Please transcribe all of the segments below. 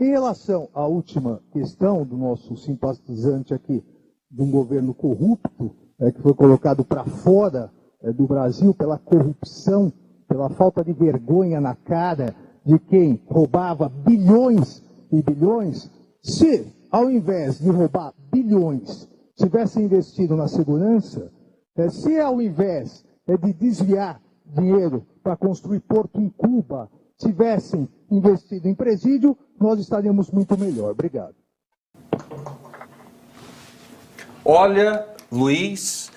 Em relação à última questão do nosso simpatizante aqui, de um governo corrupto, que foi colocado para fora do Brasil pela corrupção, pela falta de vergonha na cara de quem roubava bilhões e bilhões, se, ao invés de roubar bilhões, tivesse investido na segurança, se ao invés de desviar dinheiro para construir porto em Cuba, tivessem investido em presídio, nós estaríamos muito melhor. Obrigado. Olha, Luiz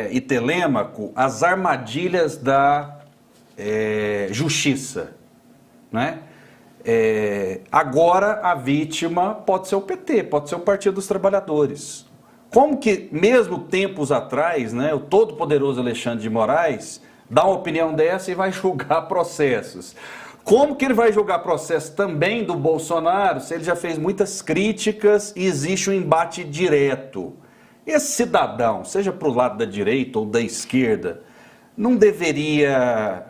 e Telêmaco, as armadilhas da justiça, né? Agora a vítima pode ser o PT, pode ser o Partido dos Trabalhadores. Como que, mesmo tempos atrás, né, o todo-poderoso Alexandre de Moraes dá uma opinião dessa e vai julgar processos? Como que ele vai julgar processo também do Bolsonaro se ele já fez muitas críticas e existe um embate direto? Esse cidadão, seja para o lado da direita ou da esquerda, não deveria,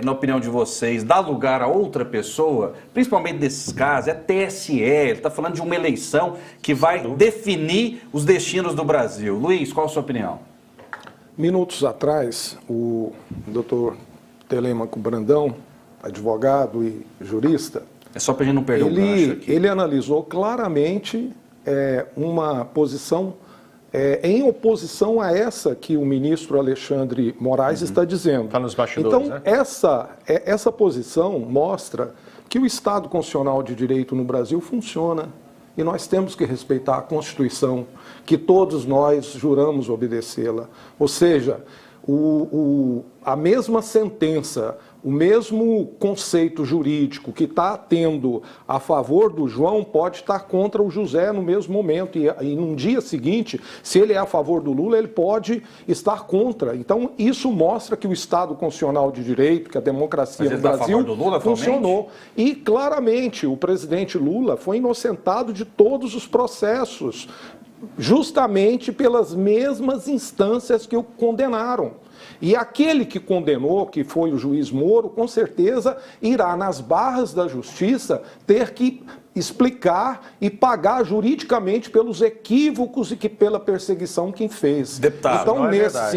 na opinião de vocês, dar lugar a outra pessoa, principalmente nesses casos? É TSE, ele está falando de uma eleição que vai definir os destinos do Brasil. Luiz, qual a sua opinião? Minutos atrás, o doutor Telêmaco Brandão, advogado e jurista, é só para a gente não perder o gancho aqui. Ele analisou claramente uma posição em oposição a essa que o ministro Alexandre Moraes está dizendo. Está nos bastidores, então, né? essa posição mostra que o Estado Constitucional de Direito no Brasil funciona e nós temos que respeitar a Constituição, que todos nós juramos obedecê-la. Ou seja, a mesma sentença, o mesmo conceito jurídico que está tendo a favor do João pode estar contra o José no mesmo momento. E num dia seguinte, se ele é a favor do Lula, ele pode estar contra. Então, isso mostra que o Estado Constitucional de Direito, que a democracia no Brasil funcionou. E, claramente, o presidente Lula foi inocentado de todos os processos, justamente pelas mesmas instâncias que o condenaram. E aquele que condenou, que foi o juiz Moro, com certeza irá nas barras da justiça ter que explicar e pagar juridicamente pelos equívocos e pela perseguição que fez. Deputado, então, nesse verdade.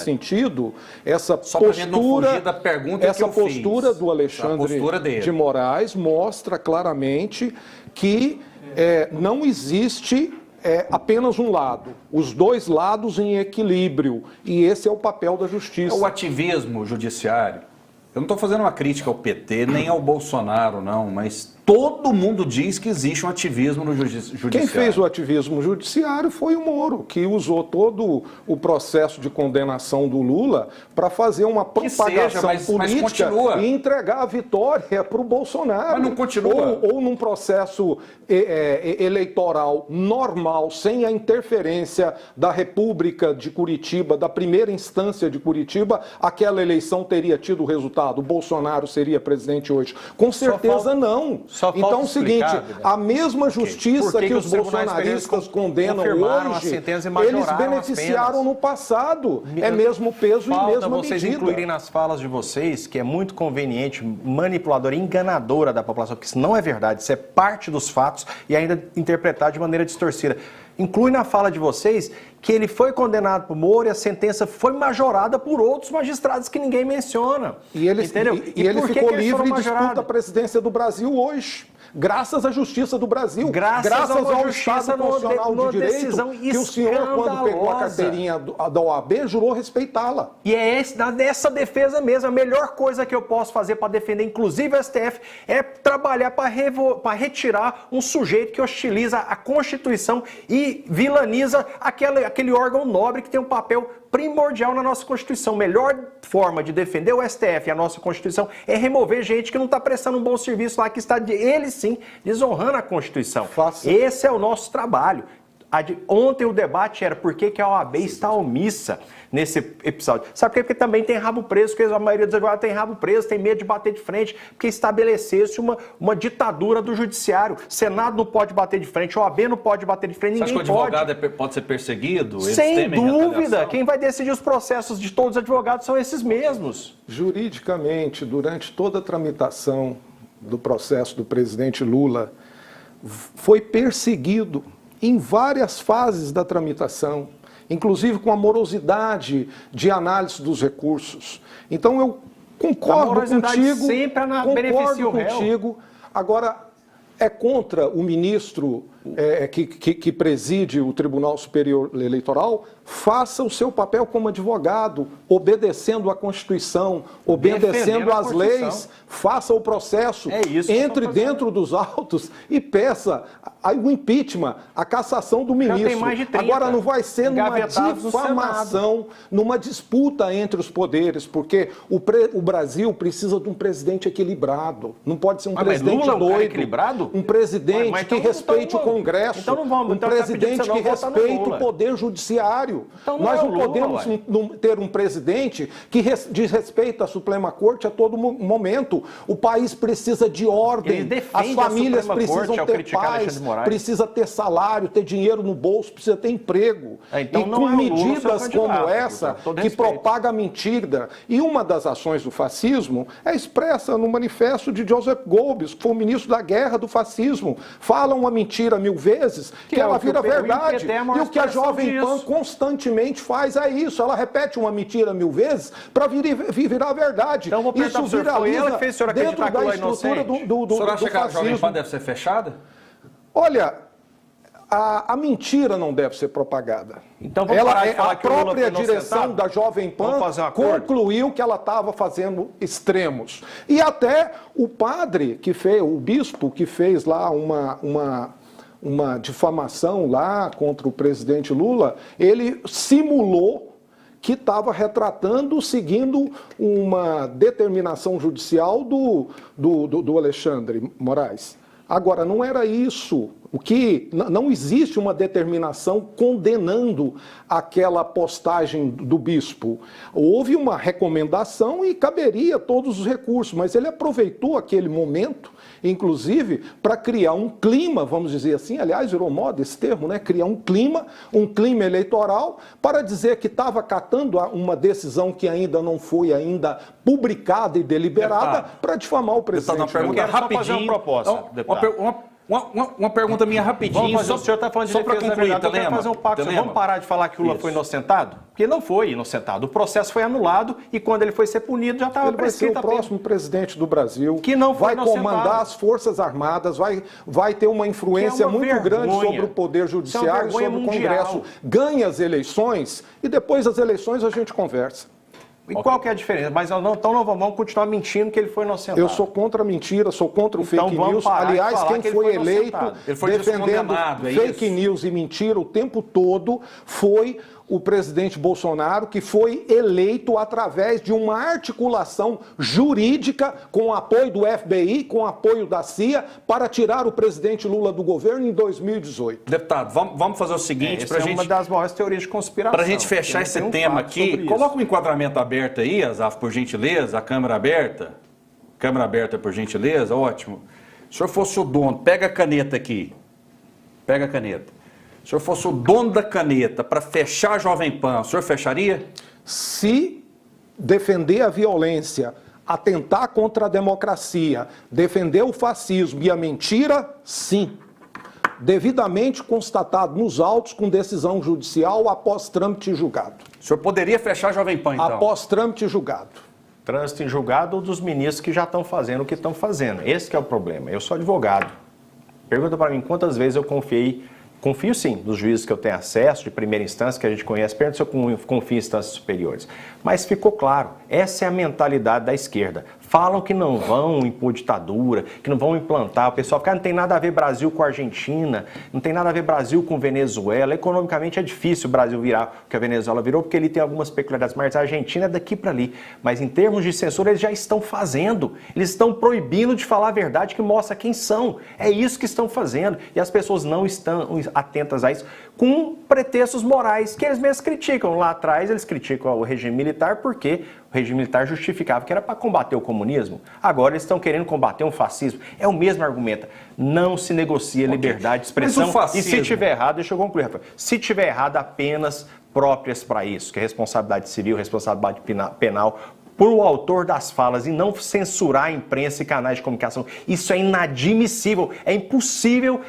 sentido, essa postura do Alexandre de Moraes mostra claramente que não existe apenas um lado, os dois lados em equilíbrio, e esse é o papel da justiça. O ativismo judiciário, eu não estou fazendo uma crítica ao PT, nem ao Bolsonaro, não, mas todo mundo diz que existe um ativismo no judiciário. Quem fez o ativismo judiciário foi o Moro, que usou todo o processo de condenação do Lula para fazer uma propagação política e entregar a vitória para o Bolsonaro. Mas não continua. Ou num processo eleitoral normal, sem a interferência da República de Curitiba, da primeira instância de Curitiba, aquela eleição teria tido resultado. O Bolsonaro seria presidente hoje. Com certeza não. Então é o seguinte, a mesma justiça que os bolsonaristas condenam hoje, eles beneficiaram no passado. É mesmo peso e mesma medida. Vocês incluírem nas falas de vocês que é muito conveniente, manipuladora, enganadora da população, porque isso não é verdade, isso é parte dos fatos e ainda interpretar de maneira distorcida. Inclui na fala de vocês que ele foi condenado por Moro e a sentença foi majorada por outros magistrados que ninguém menciona. E ele ficou livre e disputa a presidência do Brasil hoje. Graças à Justiça do Brasil, graças ao Estado Constitucional de Direito, que o senhor, quando pegou a carteirinha da OAB, jurou respeitá-la. E é nessa defesa mesmo, a melhor coisa que eu posso fazer para defender, inclusive o STF, é trabalhar para retirar um sujeito que hostiliza a Constituição e vilaniza aquele órgão nobre que tem um papel primordial na nossa Constituição. Melhor forma de defender o STF e a nossa Constituição é remover gente que não está prestando um bom serviço lá, que está, ele sim, desonrando a Constituição. Esse é o nosso trabalho. Ontem o debate era por que a OAB está omissa nesse episódio. Sabe por quê? Porque também tem rabo preso, porque a maioria dos advogados tem rabo preso, tem medo de bater de frente, porque estabeleceu-se uma ditadura do judiciário. Senado não pode bater de frente, OAB não pode bater de frente, ninguém pode. Você acha que o advogado pode ser perseguido? Eles sem dúvida. Quem vai decidir os processos de todos os advogados são esses mesmos. Juridicamente, durante toda a tramitação do processo do presidente Lula foi perseguido em várias fases da tramitação, inclusive com a morosidade de análise dos recursos. Então eu concordo contigo, sempre beneficia o réu. Agora é contra o ministro que preside o Tribunal Superior Eleitoral, faça o seu papel como advogado, obedecendo à Constituição, obedecendo às leis, faça o processo, entre dentro dos autos e peça o impeachment, a cassação do ministro. Tem mais de 30, agora não vai ser numa difamação, numa disputa entre os poderes, porque o Brasil precisa de um presidente equilibrado, não pode ser um presidente doido, equilibrado? Um presidente que respeite o Congresso, um presidente que respeite o Poder Judiciário. Nós não podemos ter um presidente que desrespeita a Suprema Corte a todo momento. O país precisa de ordem, as famílias precisam ter paz, precisa ter salário, ter dinheiro no bolso, precisa ter emprego. E com medidas como essa, que propaga a mentira. E uma das ações do fascismo é expressa no manifesto de Joseph Goebbels, que foi o ministro da guerra do fascismo. Fala uma mentira 1000 vezes, que ela vira verdade. E o que a Jovem Pan constantemente faz é isso. Ela repete uma mentira 1000 vezes para virar verdade. Então, isso viraliza dentro da estrutura do fascismo. O senhor acha que a Jovem Pan deve ser fechada? Olha, a mentira não deve ser propagada. Então vamos parar de falar a própria direção da Jovem Pan concluiu que ela estava fazendo extremos. E até o padre que fez, o bispo que fez lá uma difamação lá contra o presidente Lula, ele simulou que estava retratando, seguindo uma determinação judicial do Alexandre Moraes. Agora, não era isso. Não existe uma determinação condenando aquela postagem do bispo. Houve uma recomendação e caberia todos os recursos, mas ele aproveitou aquele momento, inclusive, para criar um clima, vamos dizer assim, aliás, virou moda esse termo, né? Criar um clima eleitoral, para dizer que estava acatando uma decisão que ainda não foi publicada e deliberada para difamar o presidente. Eu quero fazer uma proposta. Uma pergunta minha rapidinho. O senhor está falando de defesa da verdade, eu quero fazer um pacto. Vamos parar de falar que o Lula foi inocentado? Porque não foi inocentado. O processo foi anulado e quando ele foi ser punido já estava prescrito. Ele vai ser o próximo presidente do Brasil, que não foi vai comandar as Forças Armadas, vai ter uma influência muito grande sobre o Poder Judiciário, sobre o Congresso. Ganha as eleições e depois das eleições a gente conversa. E qual que é a diferença? Mas então não vamos continuar mentindo que ele foi inocentado. Eu sou contra a mentira, sou contra o fake news. Aliás, quem foi eleito defendendo fake news e mentira o tempo todo foi o presidente Bolsonaro, que foi eleito através de uma articulação jurídica com o apoio do FBI, com o apoio da CIA, para tirar o presidente Lula do governo em 2018. Deputado, vamos fazer o seguinte... Essa é uma das maiores teorias de conspiração. Para a gente fechar esse tema aqui, coloca um enquadramento aberto aí, Azaf, por gentileza, a câmera aberta. Câmera aberta, por gentileza, ótimo. Se o senhor fosse o dono, pega a caneta aqui. Pega a caneta. Se o senhor fosse o dono da caneta para fechar a Jovem Pan, o senhor fecharia? Se defender a violência, atentar contra a democracia, defender o fascismo e a mentira, sim. Devidamente constatado nos autos com decisão judicial após trâmite julgado. O senhor poderia fechar a Jovem Pan, então? Após trâmite julgado. Trânsito em julgado ou dos ministros que já estão fazendo o que estão fazendo. Esse que é o problema. Eu sou advogado. Pergunta para mim quantas vezes eu confio sim, dos juízes que eu tenho acesso, de primeira instância, que a gente conhece, perto se eu confio em instâncias superiores. Mas ficou claro, essa é a mentalidade da esquerda. Falam que não vão impor ditadura, que não vão implantar. O pessoal fica, não tem nada a ver Brasil com a Argentina, não tem nada a ver Brasil com Venezuela. Economicamente é difícil o Brasil virar o que a Venezuela virou, porque ele tem algumas peculiaridades, mas a Argentina é daqui para ali. Mas em termos de censura, eles já estão fazendo. Eles estão proibindo de falar a verdade que mostra quem são. É isso que estão fazendo. E as pessoas não estão atentas a isso, com pretextos morais, que eles mesmos criticam. Lá atrás, eles criticam o regime militar, porque o regime militar justificava que era para combater o comunismo. Agora eles estão querendo combater um fascismo. É o mesmo argumento. Não se negocia liberdade de expressão. E se tiver errado, deixa eu concluir, Rafael. Se tiver errado, apenas próprias para isso, que é responsabilidade civil, responsabilidade penal, o autor das falas e não censurar a imprensa e canais de comunicação. Isso é inadmissível, é impossível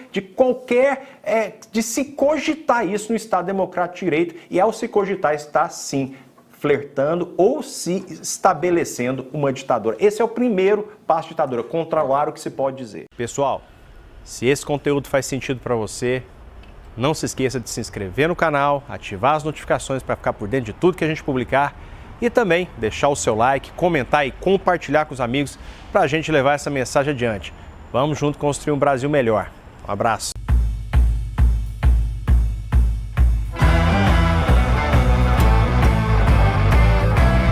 de se cogitar isso no Estado Democrático de Direito, e ao se cogitar está sim flertando ou se estabelecendo uma ditadura. Esse é o primeiro passo de ditadura, controlar o que se pode dizer. Pessoal, se esse conteúdo faz sentido para você, não se esqueça de se inscrever no canal, ativar as notificações para ficar por dentro de tudo que a gente publicar e também deixar o seu like, comentar e compartilhar com os amigos para a gente levar essa mensagem adiante. Vamos junto construir um Brasil melhor. Um abraço.